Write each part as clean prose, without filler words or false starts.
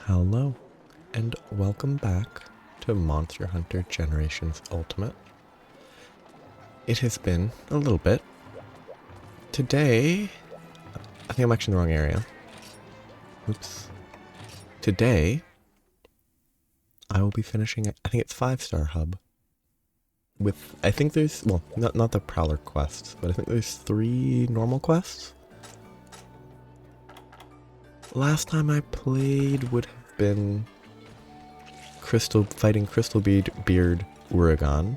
Hello, and welcome back to Monster Hunter Generations Ultimate. It has been a little bit. Today, I think I'm actually in the wrong area. Oops. Today, I will be finishing, I think it's 5-star hub. With, I think there's, well, not the Prowler quests, but I think there's 3 normal quests. Last time I played would have been fighting Crystal Beard Uragan,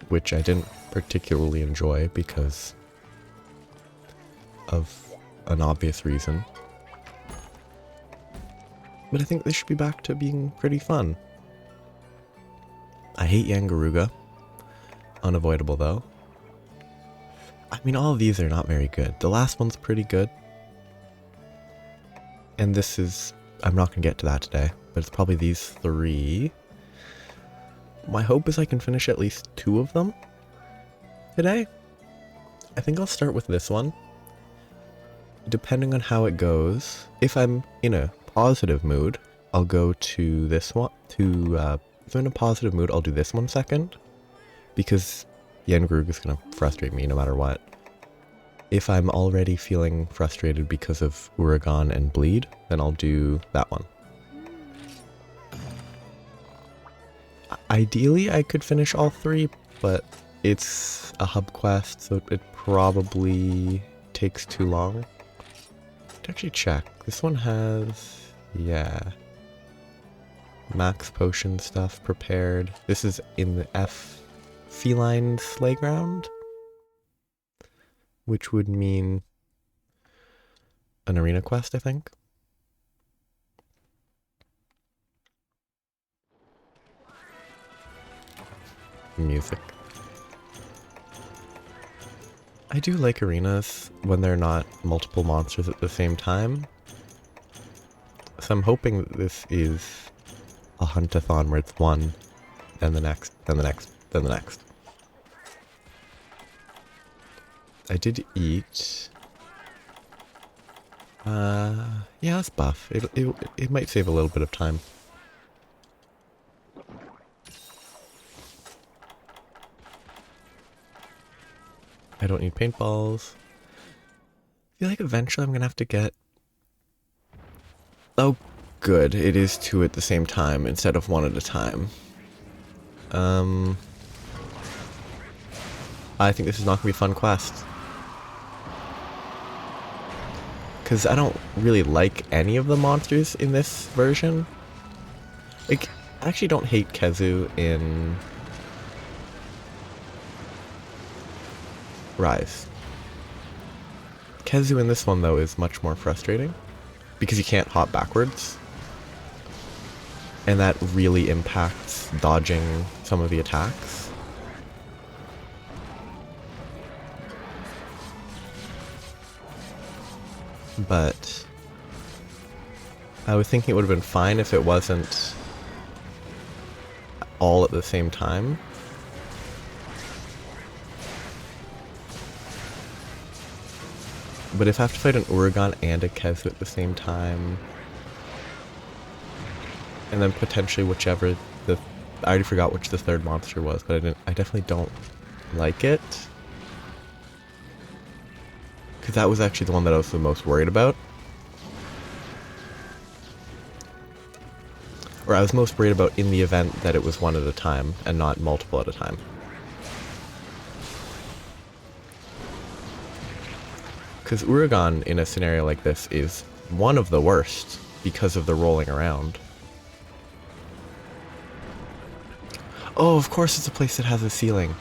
which I didn't particularly enjoy because of an obvious reason. But I think this should be back to being pretty fun. I hate Yangaruga. Unavoidable though. I mean, all of these are not very good. The last one's pretty good. And this is, I'm not going to get to that today, but it's probably these 3. My hope is I can finish at least 2 of them today. I think I'll start with this one. Depending on how it goes, if I'm in a positive mood, I'll go to this one. If I'm in a positive mood, I'll do this one second, because Yangaruga is going to frustrate me no matter what. If I'm already feeling frustrated because of Uragan and Bleed, then I'll do that one. Ideally, I could finish all 3, but it's a hub quest, so it probably takes too long. To actually check, this one has, yeah, max potion stuff prepared. This is in the Feline Slayground, which would mean an arena quest, I think. Music. I do like arenas when they're not multiple monsters at the same time. So I'm hoping that this is a hunt-a-thon where it's one, then the next, then the next, then the next. I did eat. Yeah, let's buff. It might save a little bit of time. I don't need paintballs. I feel like eventually I'm gonna have to get... Oh, good. It is 2 at the same time instead of 1 at a time. I think this is not gonna be a fun quest. Because I don't really like any of the monsters in this version. Like, I actually don't hate Kezu in Rise. Kezu in this one, though, is much more frustrating. Because you can't hop backwards. And that really impacts dodging some of the attacks. But I was thinking it would have been fine if it wasn't all at the same time. But if I have to fight an Uragan and a Kezu at the same time, and then potentially whichever I already forgot which the 3rd monster was, but I definitely don't like it. Because that was actually the one that I was the most worried about. Or I was most worried about in the event that it was 1 at a time and not multiple at a time. Because Uragan in a scenario like this is one of the worst because of the rolling around. Oh, of course it's a place that has a ceiling.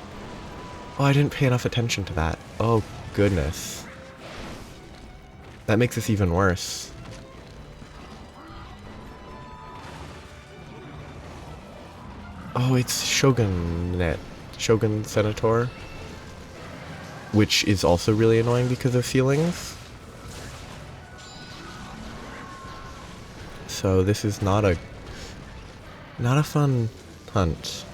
Oh, I didn't pay enough attention to that. Oh, goodness. That makes this even worse. Oh, it's Shogun Senator. Which is also really annoying because of ceilings. So this is not a fun hunt.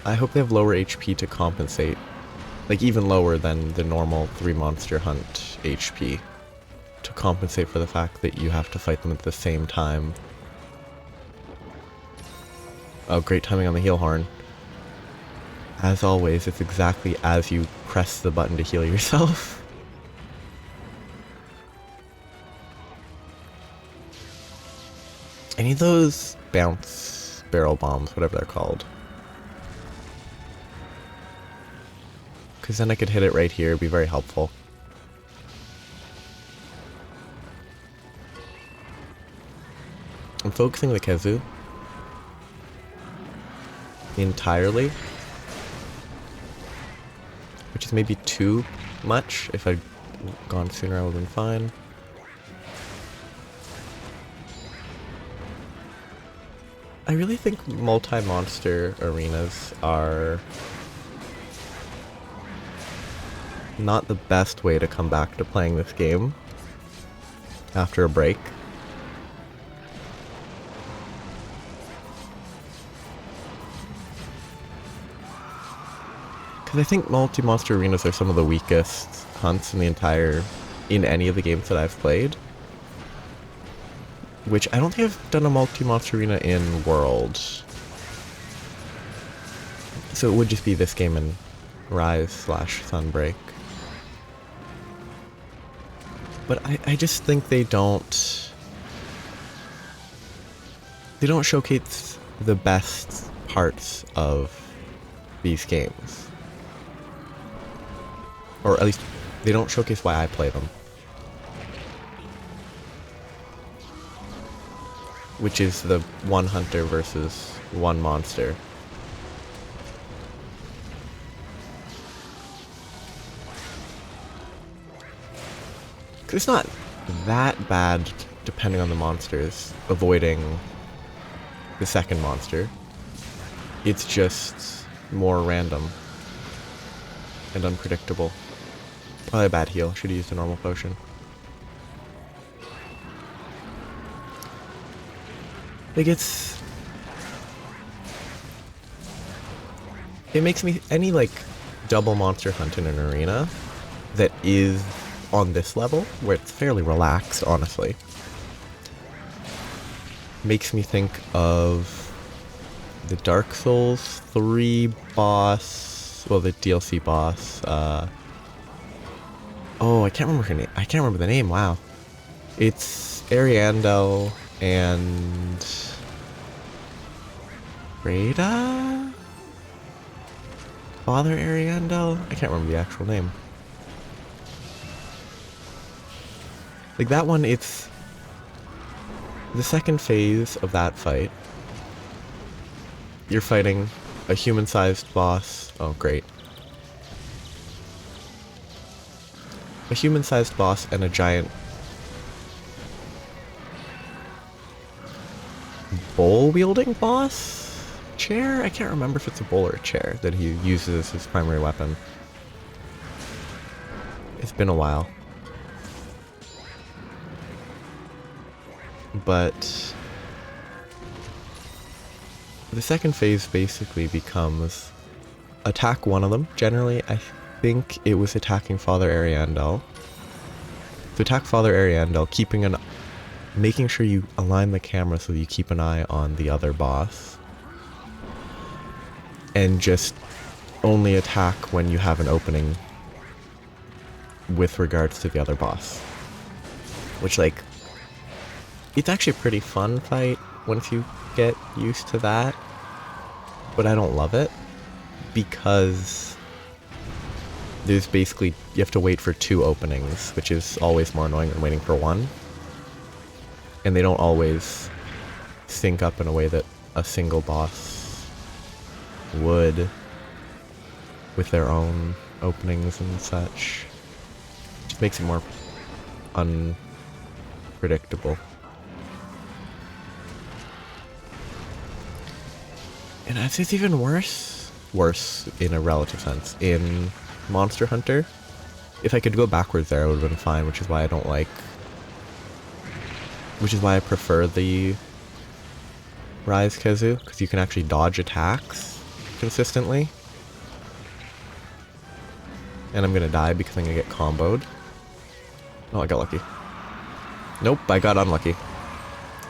I hope they have lower HP to compensate Like, even lower than the normal 3 monster hunt HP, to compensate for the fact that you have to fight them at the same time. Oh, great timing on the heal horn. As always, it's exactly as you press the button to heal yourself. I need those bounce barrel bombs, whatever they're called. Because then I could hit it right here, it'd be very helpful. I'm focusing the Khezu entirely, which is maybe too much. If I'd gone sooner, I would have been fine. I really think multi-monster arenas are not the best way to come back to playing this game after a break. Because I think multi-monster arenas are some of the weakest hunts in any of the games that I've played. Which I don't think I've done a multi-monster arena in World. So it would just be this game and Rise/Sunbreak. But I just think they don't showcase the best parts of these games. Or at least, they don't showcase why I play them. Which is the one hunter versus one monster. Cause it's not that bad, depending on the monsters, avoiding the second monster. It's just more random and unpredictable. Probably a bad heal. Should have used a normal potion. Like, it makes me, any, like, double monster hunt in an arena that is on this level, where it's fairly relaxed, honestly, makes me think of the Dark Souls 3 boss, well, the DLC boss, oh, I can't remember her name, I can't remember the name, wow. It's Ariandel and Rada? Father Ariandel? I can't remember the actual name. Like, that one, it's the second phase of that fight. You're fighting a human-sized boss. Oh, great. A human-sized boss and a giant bowl-wielding boss? Chair? I can't remember if it's a bowl or a chair that he uses as his primary weapon. It's been a while. But the second phase basically becomes attack one of them. Generally, I think it was attacking Father Ariandel. To attack Father Ariandel, making sure you align the camera so you keep an eye on the other boss. And just only attack when you have an opening with regards to the other boss. Which, like, it's actually a pretty fun fight once you get used to that. But I don't love it, because there's basically, you have to wait for 2 openings, which is always more annoying than waiting for 1. And they don't always sync up in a way that a single boss would, with their own openings and such. Just makes it more unpredictable. And I'd say it's even worse in a relative sense, in Monster Hunter. If I could go backwards there, I would have been fine, which is why I prefer the Rise Khezu, because you can actually dodge attacks consistently. And I'm gonna die because I'm gonna get comboed. Oh, I got lucky. Nope, I got unlucky.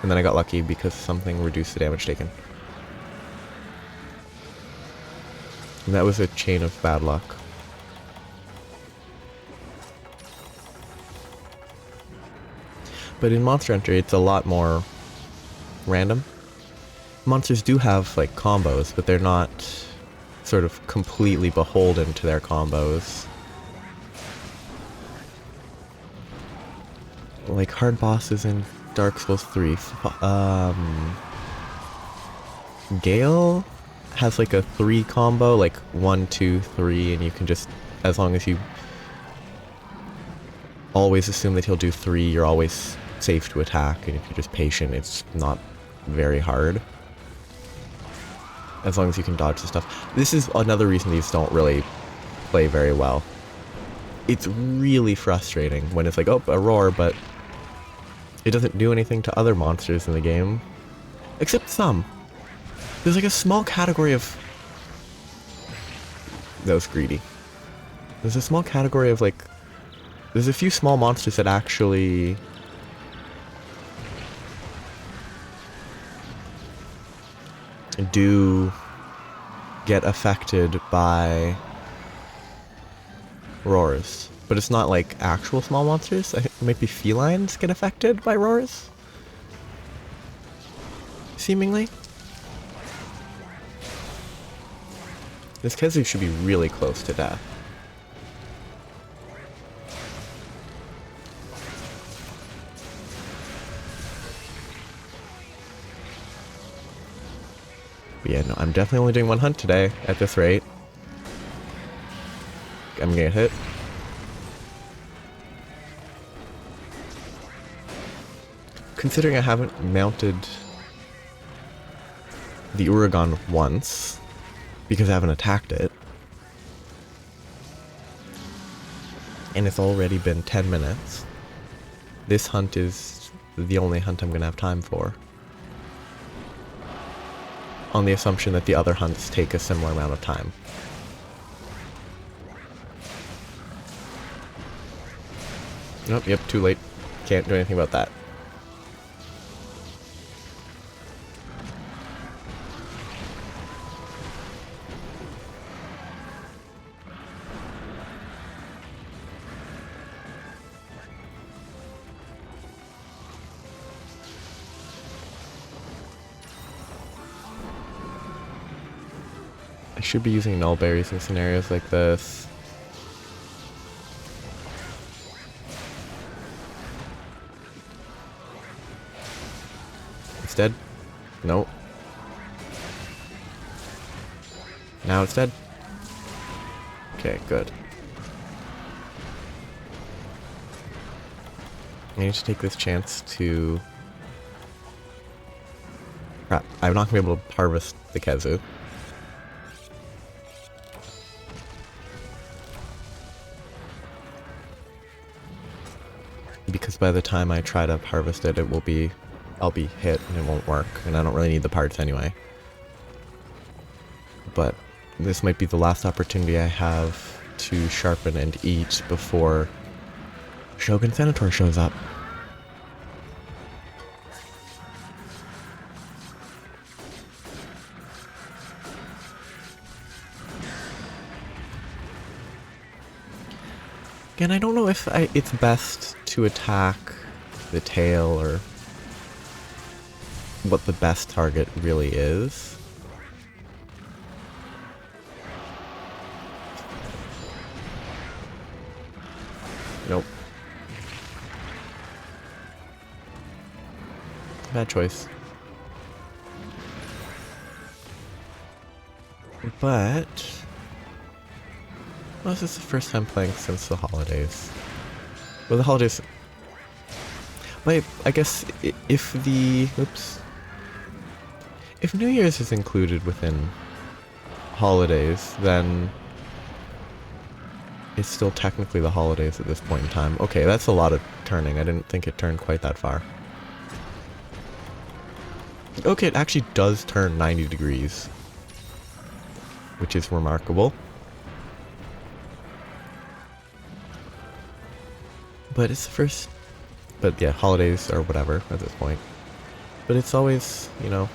And then I got lucky because something reduced the damage taken. And that was a chain of bad luck. But in Monster Hunter, it's a lot more random. Monsters do have, like, combos, but they're not sort of completely beholden to their combos. Like hard bosses in Dark Souls 3. Gale has like a 3 combo, like 1, 2, 3, and you can just, as long as you always assume that he'll do 3, you're always safe to attack, and if you're just patient, it's not very hard. As long as you can dodge the stuff. This is another reason these don't really play very well. It's really frustrating when it's like, oh, a roar, but it doesn't do anything to other monsters in the game. Except some. There's like a small category of... That was greedy. There's a small category of like... There's a few small monsters that actually... do get affected by roars. But it's not like actual small monsters. I think maybe felines get affected by roars? Seemingly. This Kezu should be really close to death. But yeah, no, I'm definitely only doing one hunt today at this rate. I'm gonna get hit. Considering I haven't mounted the Uragan once, because I haven't attacked it, and it's already been 10 minutes, this hunt is the only hunt I'm gonna have time for. On the assumption that the other hunts take a similar amount of time. Nope, yep, too late. Can't do anything about that. I should be using null berries in scenarios like this. It's dead? Nope. Now it's dead? Okay, good. I need to take this chance to... Crap, I'm not going to be able to harvest the Kezu. Because by the time I try to harvest it, I'll be hit and it won't work, and I don't really need the parts anyway. But this might be the last opportunity I have to sharpen and eat before Shogun Senator shows up. Again, I don't know if it's best to attack the tail or what the best target really is. Nope. Bad choice. But... well, this is the first time playing since the holidays. Well, the holidays... but I guess if the... oops. If New Year's is included within holidays, then it's still technically the holidays at this point in time. Okay, that's a lot of turning. I didn't think it turned quite that far. Okay, it actually does turn 90 degrees, which is remarkable. But it's the first, but yeah, holidays or whatever at this point. But it's always, you know,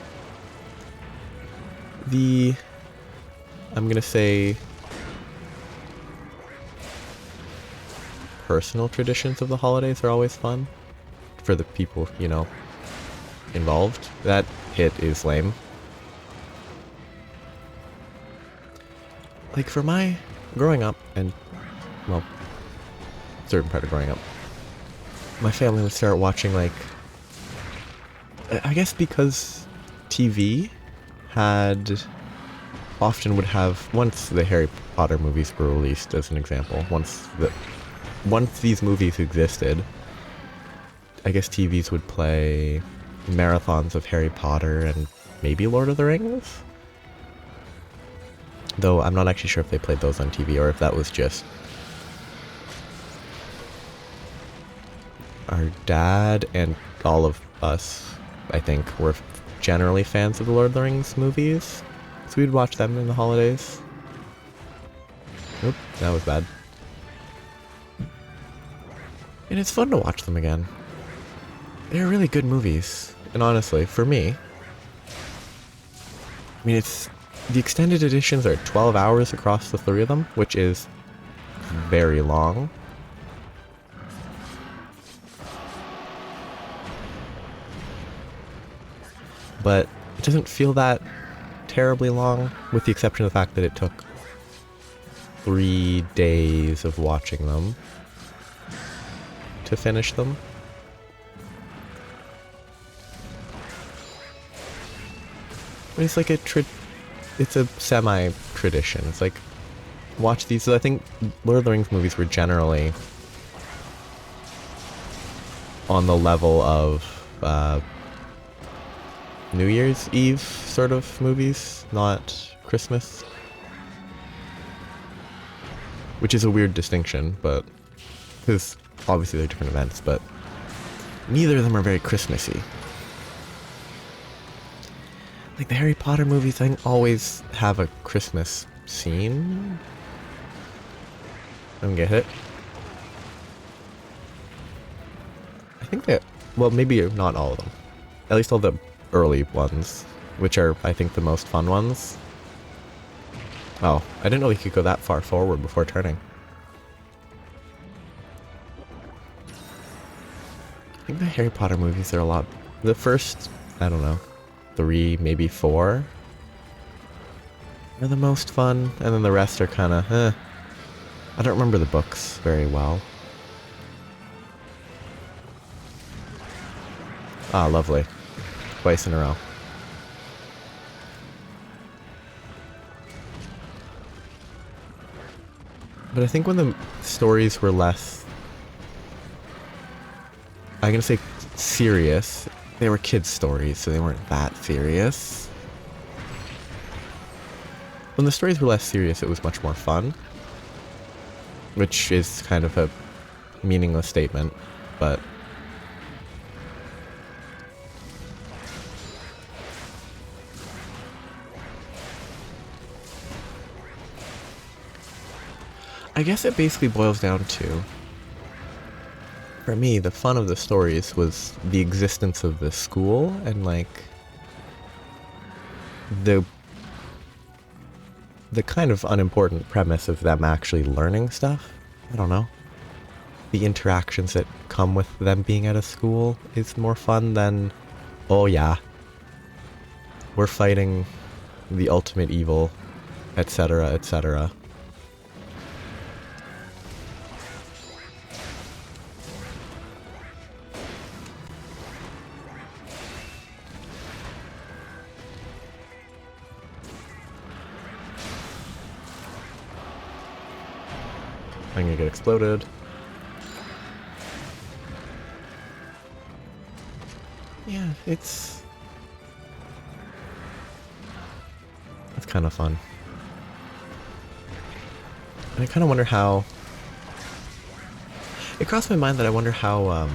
I'm gonna say, personal traditions of the holidays are always fun for the people, you know, involved. That hit is lame. Like for my growing up, and well, certain part of growing up, my family would start watching, like, I guess because TV often would have, once the Harry Potter movies were released as an example, once these movies existed, I guess TVs would play marathons of Harry Potter and maybe Lord of the Rings? Though I'm not actually sure if they played those on TV or if that was just our dad and all of us, I think, were generally fans of the Lord of the Rings movies. So we'd watch them in the holidays. Oop, that was bad. And it's fun to watch them again. They're really good movies. And honestly, for me, I mean, the extended editions are 12 hours across the 3 of them, which is very long. But it doesn't feel that terribly long, with the exception of the fact that it took 3 days of watching them to finish them. But it's like it's a semi-tradition. It's like, watch these. So I think Lord of the Rings movies were generally on the level of New Year's Eve sort of movies, not Christmas. Which is a weird distinction, but because obviously they're different events, but neither of them are very Christmassy. Like the Harry Potter movies, I think, always have a Christmas scene. I don't get it. I think that, well, maybe not all of them. At least all the early ones, which are, I think, the most fun ones. Oh, I didn't know you could go that far forward before turning. I think the Harry Potter movies are a lot... The first, I don't know, 3, maybe 4 are the most fun, and then the rest are kind of, I don't remember the books very well. Ah, lovely. Twice in a row. But I think when the stories were less, I'm gonna say serious, they were kids' stories, so they weren't that serious. When the stories were less serious, it was much more fun. Which is kind of a meaningless statement, but... I guess it basically boils down to, for me, the fun of the stories was the existence of the school and, like, the kind of unimportant premise of them actually learning stuff. I don't know. The interactions that come with them being at a school is more fun than, oh yeah, we're fighting the ultimate evil, etc., etc. I'm gonna get exploded. Yeah, it's kind of fun. And I kind of wonder how... It crossed my mind that I wonder how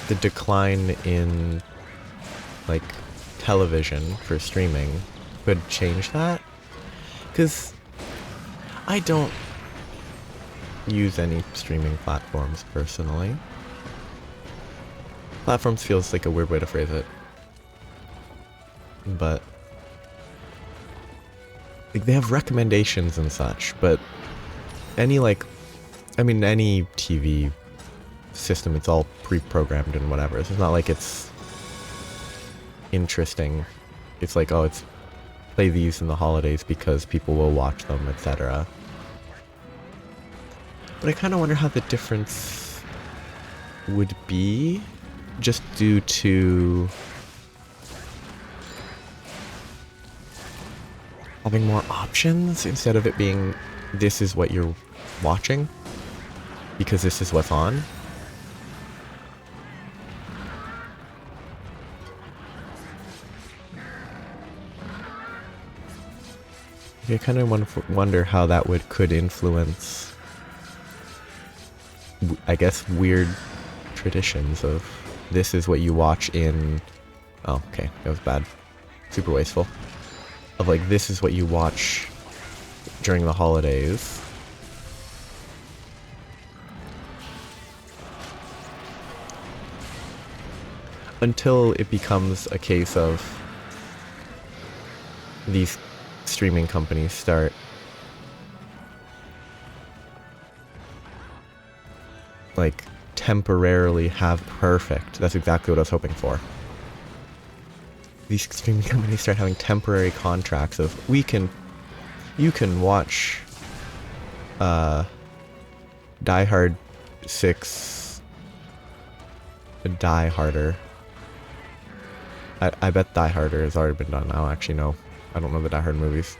the decline in, like, television for streaming could change that. Because I don't use any streaming platforms personally. Platforms feels like a weird way to phrase it. But like, they have recommendations and such, but any any TV system, it's all pre-programmed and whatever. So it's not like it's interesting. It's like, oh, it's play these in the holidays because people will watch them, etc. But I kind of wonder how the difference would be just due to having more options instead of it being this is what you're watching because this is what's on. I kind of wonder how that could influence, I guess, weird traditions of this is what you watch in... Oh, okay, that was bad. Super wasteful. Of like, this is what you watch during the holidays. Until it becomes a case of these streaming companies start like temporarily have perfect. That's exactly what I was hoping for. These streaming companies start having temporary contracts of you can watch Die Hard 6 Die Harder. I bet Die Harder has already been done now. Actually, no. I don't know the Die Hard movies.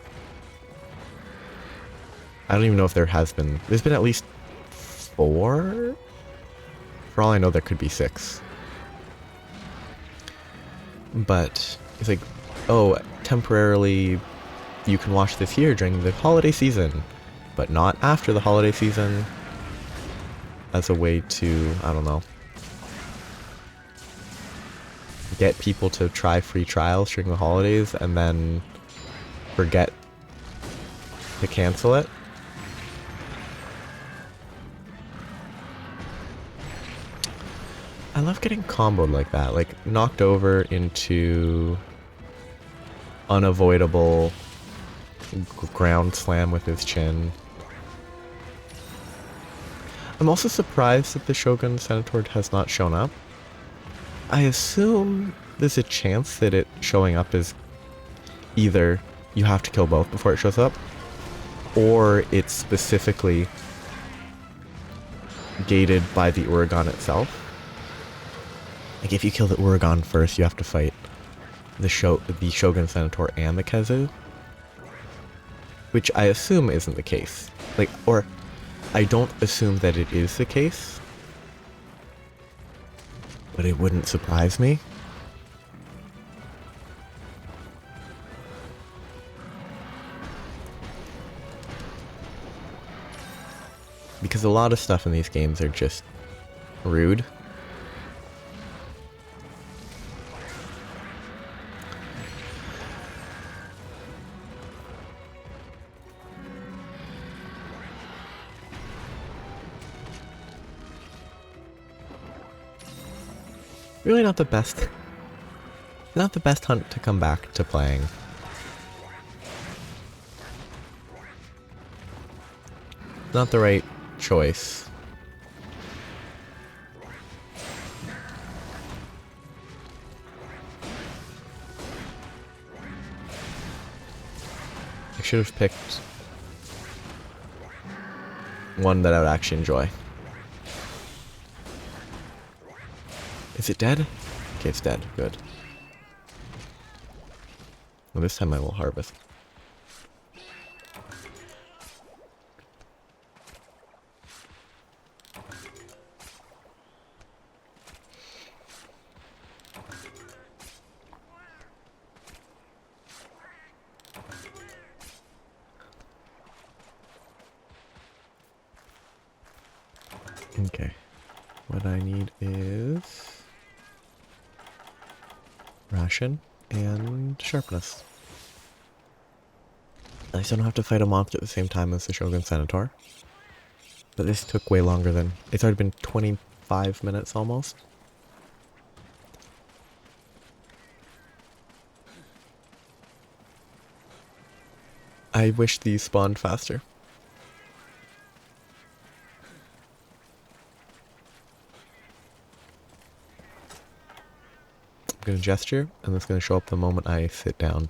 I don't even know if there has been... There's been at least 4? For all I know, there could be 6. But it's like, oh, temporarily you can watch this here during the holiday season, but not after the holiday season, as a way to, I don't know, get people to try free trials during the holidays and then forget to cancel it. I love getting comboed like that, like knocked over into unavoidable ground slam with his chin. I'm also surprised that the Shogun Centaur has not shown up. I assume there's a chance that it showing up is either you have to kill both before it shows up, or it's specifically gated by the Uragan itself. Like, if you kill the Uragan first, you have to fight the Shogun Centaur and the Kezu. Which I assume isn't the case. Like, or I don't assume that it is the case. But it wouldn't surprise me. Because a lot of stuff in these games are just rude. Really not the best hunt to come back to playing. Not the right choice. I should have picked one that I would actually enjoy. Is it dead? Okay, it's dead. Good. Well, this time I will harvest. Okay. What I need is ration and sharpness. I still don't have to fight a monster at the same time as the Shogun Centaur. But this took way longer than... It's already been 25 minutes almost. I wish these spawned faster. I'm gonna gesture, and it's gonna show up the moment I sit down.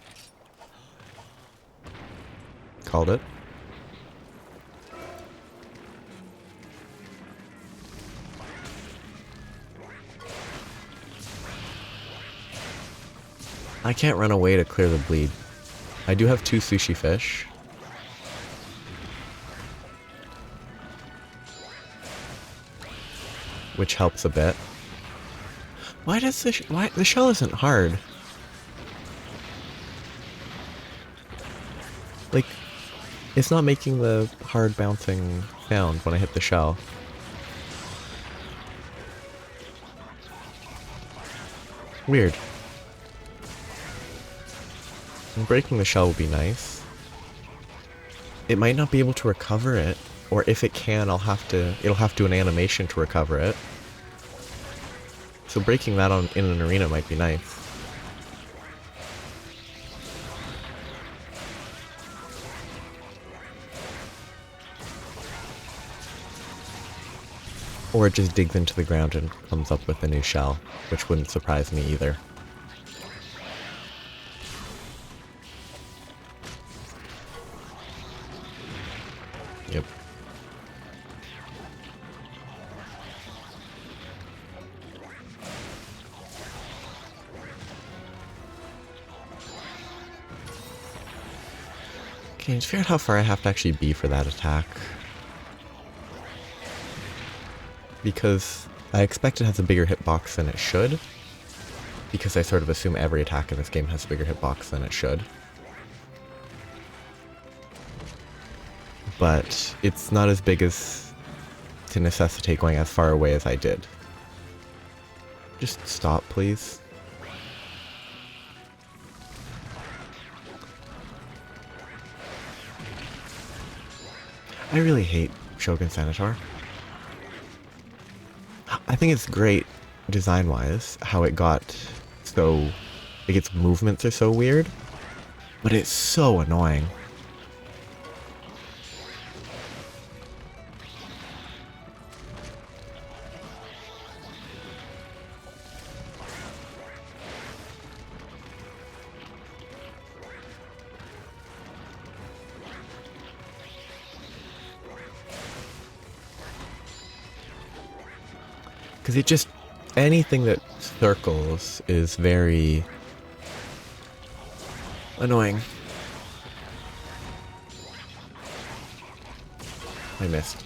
Called it. I can't run away to clear the bleed. I do have 2 sushi fish. Which helps a bit. Why does the shell isn't hard? Like, it's not making the hard bouncing sound when I hit the shell. Weird. And breaking the shell would be nice. It might not be able to recover it, or if it can, it'll have to do an animation to recover it. So breaking that in an arena might be nice. Or it just digs into the ground and comes up with a new shell, which wouldn't surprise me either. Yep. Okay, just figure out how far I have to actually be for that attack. Because I expect it has a bigger hitbox than it should. Because I sort of assume every attack in this game has a bigger hitbox than it should. But it's not as big as to necessitate going as far away as I did. Just stop, please. I really hate Shogun Senator. I think it's great design-wise, how it got so... like its movements are so weird, but it's so annoying. Because it just... anything that circles is very... annoying. I missed.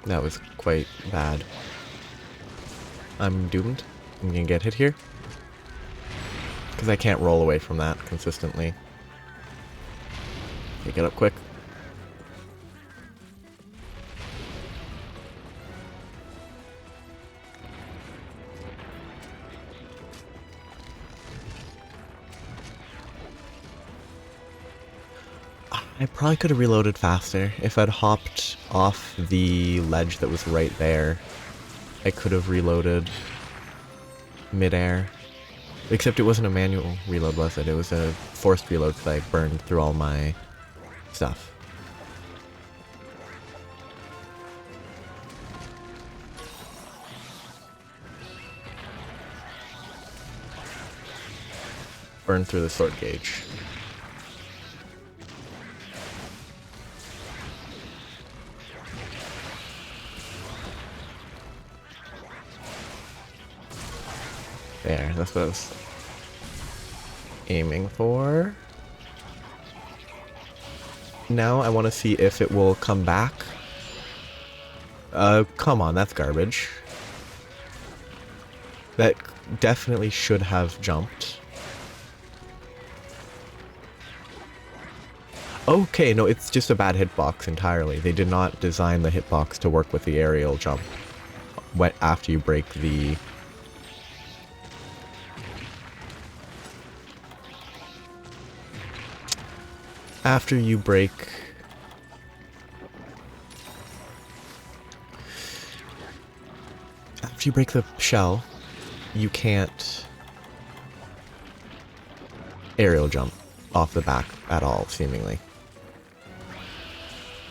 That was quite bad. I'm doomed. I'm gonna get hit here. Because I can't roll away from that consistently. Okay, get up quick. I probably could have reloaded faster. If I'd hopped off the ledge that was right there, I could have reloaded mid-air. Except it wasn't a manual reload, was it? It was a forced reload because I burned through all my stuff. Burned through the sword gauge. There, that's what I was aiming for. Now I want to see if it will come back. Come on, that's garbage. That definitely should have jumped. Okay, no, it's just a bad hitbox entirely. They did not design the hitbox to work with the aerial jump after you break the... after you break if you break the shell, you can't aerial jump off the back at all, seemingly.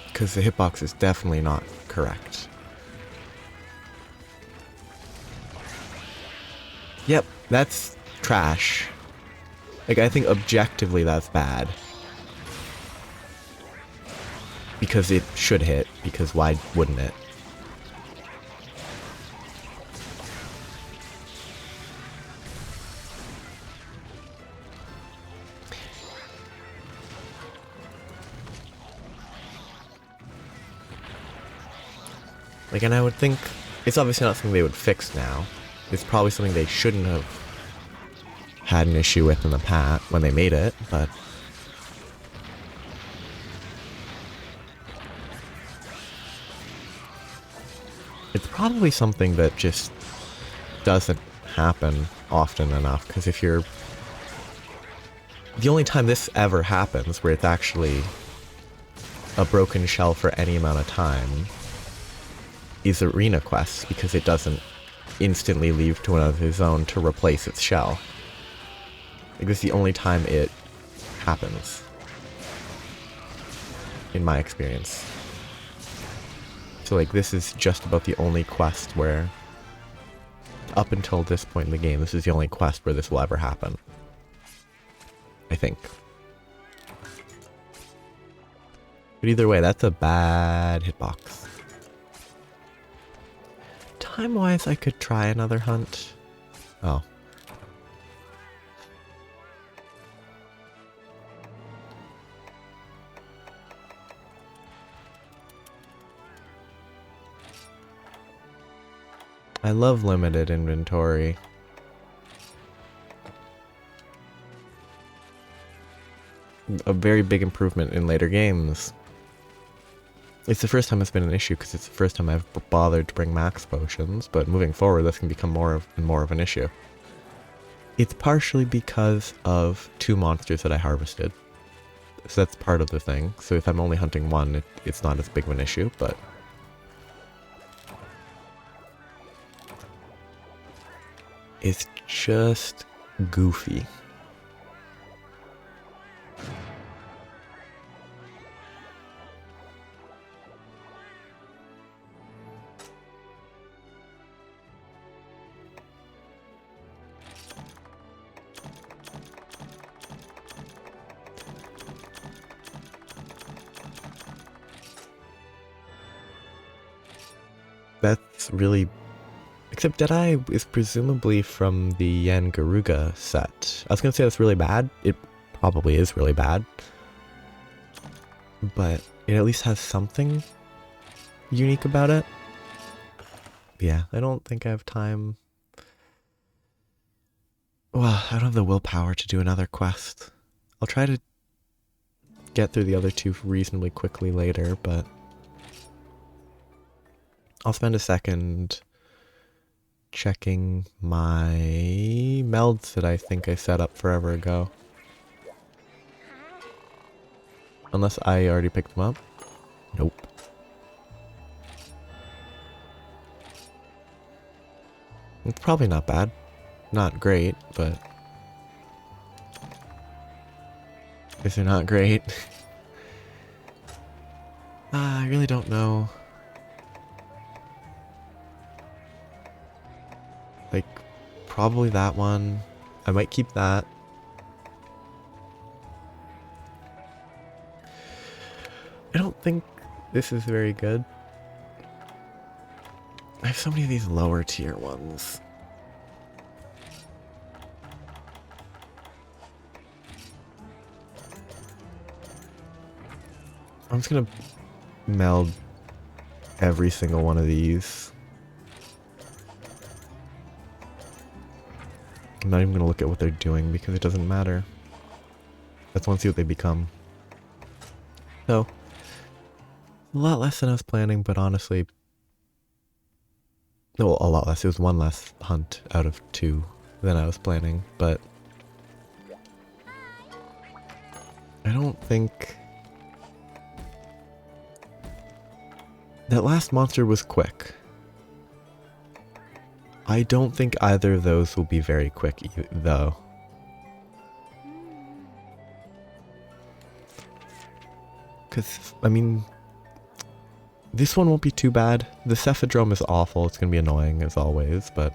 Because the hitbox is definitely not correct. Yep, that's trash. Like, I think objectively that's bad. Because it should hit, because why wouldn't it? Like, and I would think, it's obviously not something they would fix now. It's probably something they shouldn't have had an issue with in the past when they made it, but it's probably something that just doesn't happen often enough, because if you're... The only time this ever happens where it's actually a broken shell for any amount of time is arena quests, because it doesn't instantly leave to another zone to replace its shell. Like, this is the only time it happens, in my experience. So, like, this is just about the only quest where, up until this point in the game, this is the only quest where this will ever happen. I think. But either way, that's a bad hitbox. Time-wise, I could try another hunt. Oh. I love limited inventory. A very big improvement in later games. It's the first time it's been an issue because it's the first time I've bothered to bring max potions, but moving forward this can become more of an issue. It's partially because of 2 monsters that I harvested. So that's part of the thing. So if I'm only hunting one, it's not as big of an issue, but... It's just goofy. That's really... Except Deadeye is presumably from the Yangaruga set. I was gonna say that's really bad. It probably is really bad. But it at least has something unique about it. Yeah, I don't think I have time. Well, I don't have the willpower to do another quest. I'll try to get through the other 2 reasonably quickly later, but... I'll spend a second checking my melds that I think I set up forever ago. Unless I already picked them up. Nope. It's probably not bad. Not great, but... I guess they're not great. I really don't know. Like, probably that one. I might keep that. I don't think this is very good. I have so many of these lower tier ones. I'm just gonna meld every single one of these. I'm not even gonna look at what they're doing because it doesn't matter. I just want to see what they become. So, a lot less than I was planning, but honestly... No, a lot less. It was 1 less hunt out of 2 than I was planning, but... I don't think... That last monster was quick. I don't think either of those will be very quick, though. Because, I mean, this one won't be too bad. The Cephadrome is awful. It's going to be annoying, as always, but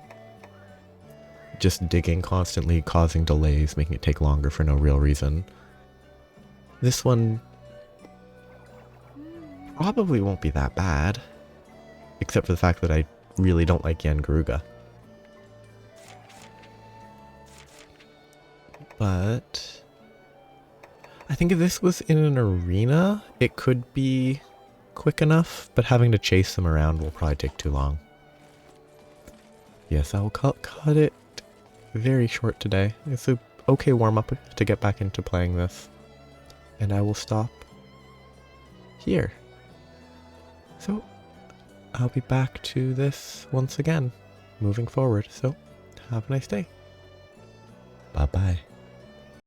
just digging constantly, causing delays, making it take longer for no real reason. This one probably won't be that bad, except for the fact that I really don't like Yangaruga. But I think if this was in an arena, it could be quick enough, but having to chase them around will probably take too long. Yes, I will cut it very short today. It's a okay warm-up to get back into playing this. And I will stop here. So, I'll be back to this once again, moving forward. So, have a nice day. Bye-bye.